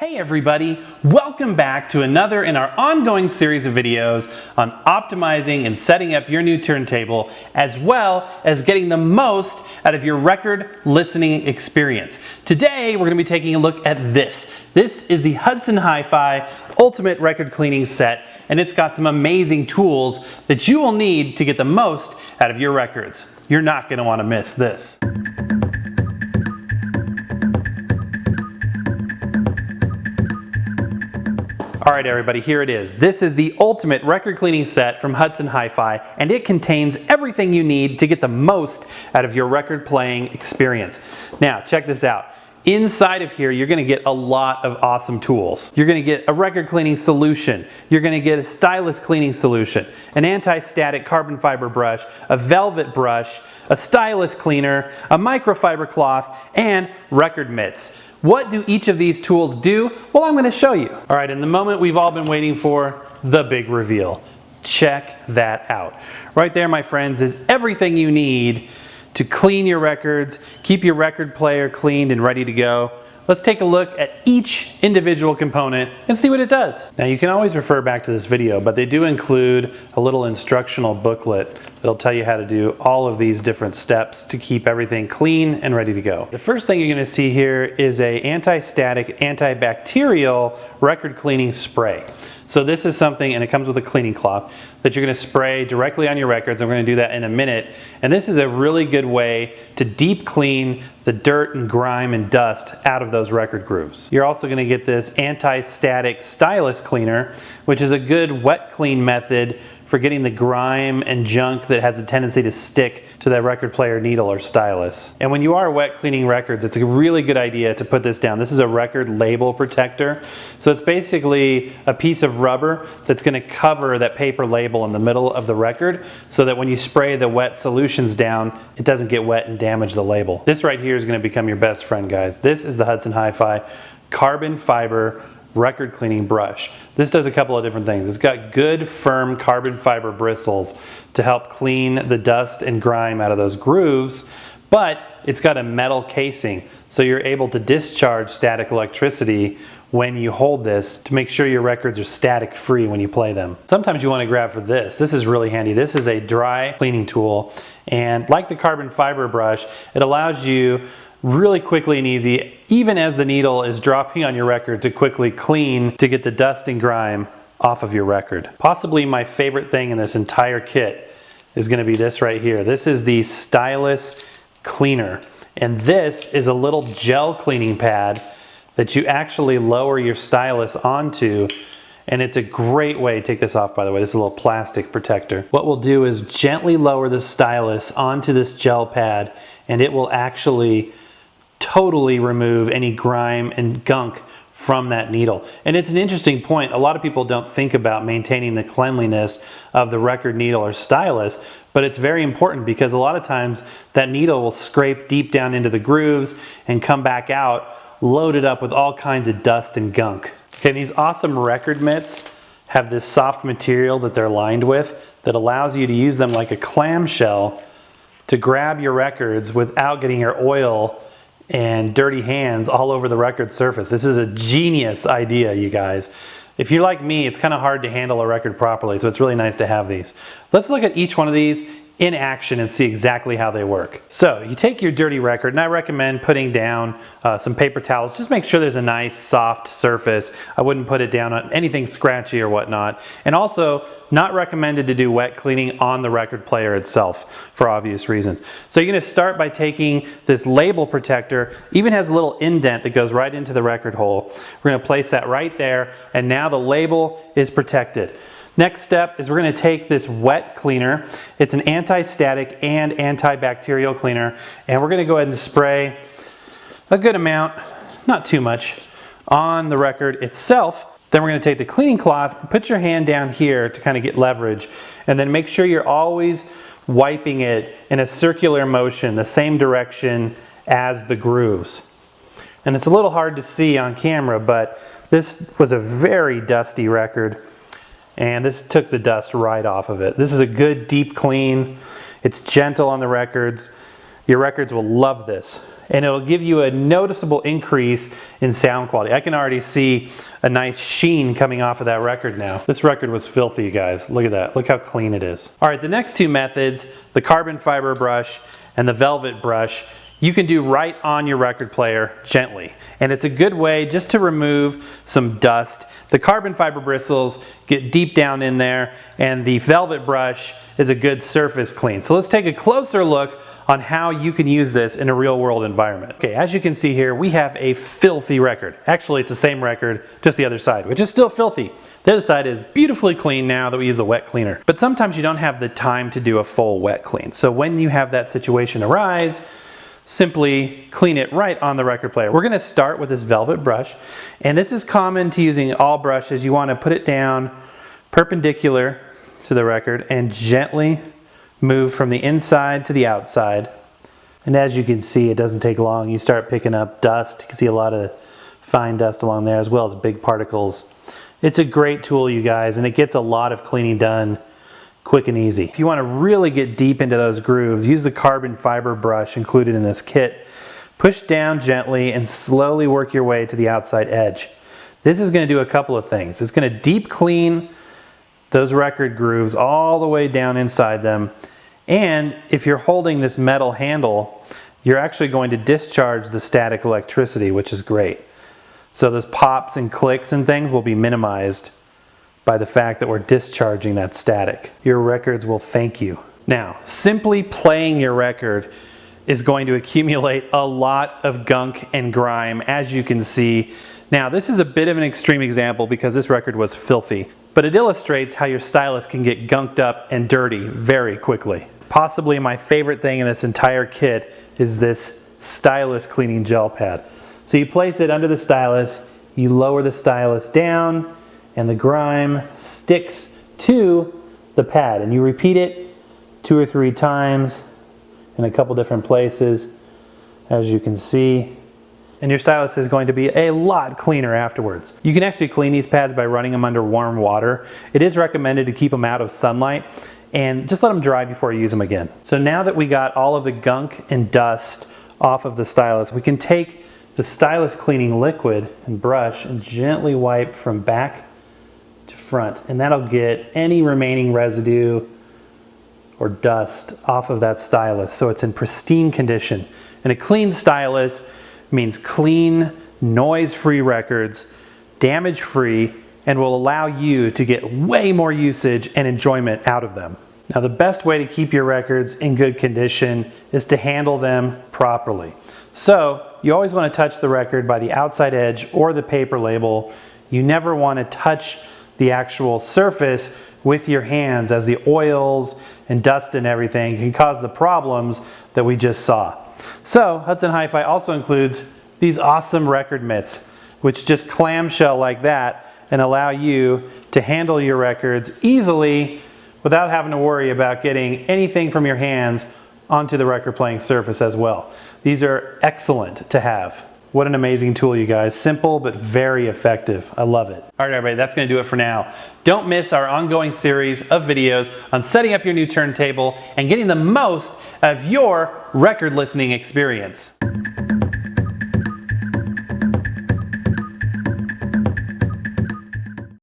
Hey everybody, welcome back to another in our ongoing series of videos on optimizing and setting up your new turntable, as well as getting the most out of your record listening experience. Today we're going to be taking a look at this. This is the Hudson Hi-Fi Ultimate Record Cleaning Set, and it's got some amazing tools that you will need to get the most out of your records. You're not going to want to miss this. All right, everybody, here it is. This is the Ultimate Record Cleaning Set from Hudson Hi-Fi, and it contains everything you need to get the most out of your record playing experience. Now, check this out. Inside of here, you're gonna get a lot of awesome tools. You're gonna get a record cleaning solution. You're gonna get a Stylus cleaning solution, an anti-static carbon fiber brush, a velvet brush, a Stylus cleaner, a microfiber cloth, and record mitts. What do each of these tools do? Well, I'm gonna show you. All right, in the moment we've all been waiting for, the big reveal. Check that out. Right there, my friends, is everything you need to clean your records, keep your record player cleaned and ready to go. Let's take a look at each individual component and see what it does. Now, you can always refer back to this video, but they do include a little instructional booklet that'll tell you how to do all of these different steps to keep everything clean and ready to go. The first thing you're going to see here is a anti-static, antibacterial record cleaning spray. So this is something, and it comes with a cleaning cloth, that you're going to spray directly on your records, and we're going to do that in a minute. And this is a really good way to deep clean the dirt and grime and dust out of those record grooves. You're also going to get this anti-static Stylus Cleaner, which is a good wet clean method for getting the grime and junk that has a tendency to stick to that record player needle or stylus. And when you are wet cleaning records, it's a really good idea to put this down. This is a record label protector. So it's basically a piece of rubber that's going to cover that paper label in the middle of the record so that when you spray the wet solutions down, it doesn't get wet and damage the label. This right here is going to become your best friend, guys. This is the Hudson Hi-Fi carbon fiber record cleaning brush. This does a couple of different things. It's got good firm carbon fiber bristles to help clean the dust and grime out of those grooves, but it's got a metal casing, so you're able to discharge static electricity when you hold this to make sure your records are static free when you play them. Sometimes you want to grab for this. This is really handy. This is a dry cleaning tool, and like the carbon fiber brush, it allows you really quickly and easy, even as the needle is dropping on your record, to quickly clean to get the dust and grime off of your record. Possibly my favorite thing in this entire kit is going to be this right here. This is the Stylus Cleaner, and this is a little gel cleaning pad that you actually lower your stylus onto, and it's a great way, take this off by the way, this is a little plastic protector. What we'll do is gently lower the stylus onto this gel pad, and it will actually totally remove any grime and gunk from that needle. And it's an interesting point. A lot of people don't think about maintaining the cleanliness of the record needle or stylus, but it's very important because a lot of times that needle will scrape deep down into the grooves and come back out loaded up with all kinds of dust and gunk. Okay, these awesome record mitts have this soft material that they're lined with that allows you to use them like a clamshell to grab your records without getting your oil and dirty hands all over the record surface. This is a genius idea, you guys. If you're like me, it's kind of hard to handle a record properly, so it's really nice to have these. Let's look at each one of these in action and see exactly how they work. So you take your dirty record, and I recommend putting down some paper towels. Just make sure there's a nice soft surface. I wouldn't put it down on anything scratchy or whatnot. And also, not recommended to do wet cleaning on the record player itself for obvious reasons. So you're going to start by taking this label protector, even has a little indent that goes right into the record hole. We're going to place that right there, and now the label is protected. Next step is we're going to take this wet cleaner. It's an anti-static and antibacterial cleaner, and we're going to go ahead and spray a good amount, not too much, on the record itself. Then we're going to take the cleaning cloth and put your hand down here to kind of get leverage, and then make sure you're always wiping it in a circular motion, the same direction as the grooves. And it's a little hard to see on camera, but this was a very dusty record, and this took the dust right off of it. This is a good deep clean. It's gentle on the records, Your records will love this, and it'll give you a noticeable increase in sound quality. I can already see a nice sheen coming off of that record now. This record was filthy, you guys. Look at that. Look how clean it is. All right, the next two methods, the carbon fiber brush and the velvet brush, you can do right on your record player gently. And it's a good way just to remove some dust. The carbon fiber bristles get deep down in there, and the velvet brush is a good surface clean. So let's take a closer look on how you can use this in a real world environment. Okay, as you can see here, we have a filthy record. Actually, it's the same record, just the other side, which is still filthy. The other side is beautifully clean now that we use the wet cleaner. But sometimes you don't have the time to do a full wet clean. So when you have that situation arise, simply clean it right on the record player. We're going to start with this velvet brush, and this is common to using all brushes. You want to put it down perpendicular to the record and gently move from the inside to the outside. And as you can see, it doesn't take long. You start picking up dust. You can see a lot of fine dust along there, as well as big particles. It's a great tool, you guys, and it gets a lot of cleaning done quick and easy. If you want to really get deep into those grooves, use the carbon fiber brush included in this kit. Push down gently and slowly work your way to the outside edge. This is going to do a couple of things. It's going to deep clean those record grooves all the way down inside them. And if you're holding this metal handle, you're actually going to discharge the static electricity, which is great. So those pops and clicks and things will be minimized by the fact that we're discharging that static. Your records will thank you. Now, simply playing your record is going to accumulate a lot of gunk and grime, as you can see. Now, this is a bit of an extreme example because this record was filthy, but it illustrates how your stylus can get gunked up and dirty very quickly. Possibly my favorite thing in this entire kit is this stylus cleaning gel pad. So you place it under the stylus, you lower the stylus down, and the grime sticks to the pad. And you repeat it 2 or 3 times in a couple different places, as you can see. And your stylus is going to be a lot cleaner afterwards. You can actually clean these pads by running them under warm water. It is recommended to keep them out of sunlight and just let them dry before you use them again. So now that we got all of the gunk and dust off of the stylus, we can take the stylus cleaning liquid and brush and gently wipe from back to front, and that'll get any remaining residue or dust off of that stylus so it's in pristine condition. And a clean stylus means clean, noise-free records, damage-free, and will allow you to get way more usage and enjoyment out of them. Now, the best way to keep your records in good condition is to handle them properly. So you always want to touch the record by the outside edge or the paper label. You never want to touch the actual surface with your hands, as the oils and dust and everything can cause the problems that we just saw. So Hudson Hi-Fi also includes these awesome record mitts, which just clamshell like that and allow you to handle your records easily without having to worry about getting anything from your hands onto the record playing surface as well. These are excellent to have. What an amazing tool, you guys. Simple, but very effective. I love it. All right, everybody, that's going to do it for now. Don't miss our ongoing series of videos on setting up your new turntable and getting the most of your record listening experience.